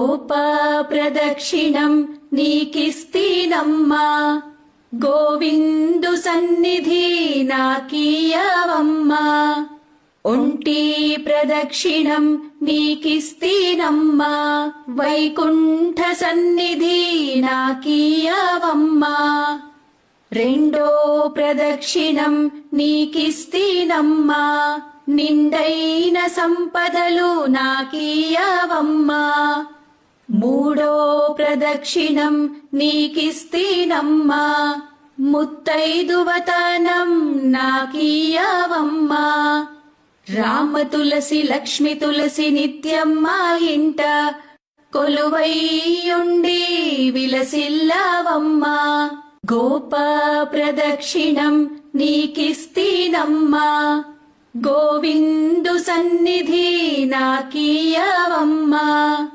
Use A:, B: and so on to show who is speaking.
A: గోప ప్రదక్షిణం నీకిస్తీనమ్మా, గోవిందు సన్నిధి నాకీయవమ్మా. ఒంటి ప్రదక్షిణం నీకిస్తీనమ్మా, వైకుంఠ సన్నిధి నాకీయవమ్మా. రెండో ప్రదక్షిణం నీకిస్తీనమ్మా, నిండైన సంపదలు నాకీయవమ్మా. మూడో ప్రదక్షిణం నీకిస్తీనమ్మా, ముత్తైదువతనం నాకీయవమ్మా. రామ తులసి లక్ష్మి తులసి నిత్యం మా ఇంట కొలువైయుండి విలసిల్లవమ్మా. గోప ప్రదక్షిణం నీకిస్తీనమ్మా, గోవిందు సన్నిధి నాకీయవమ్మా.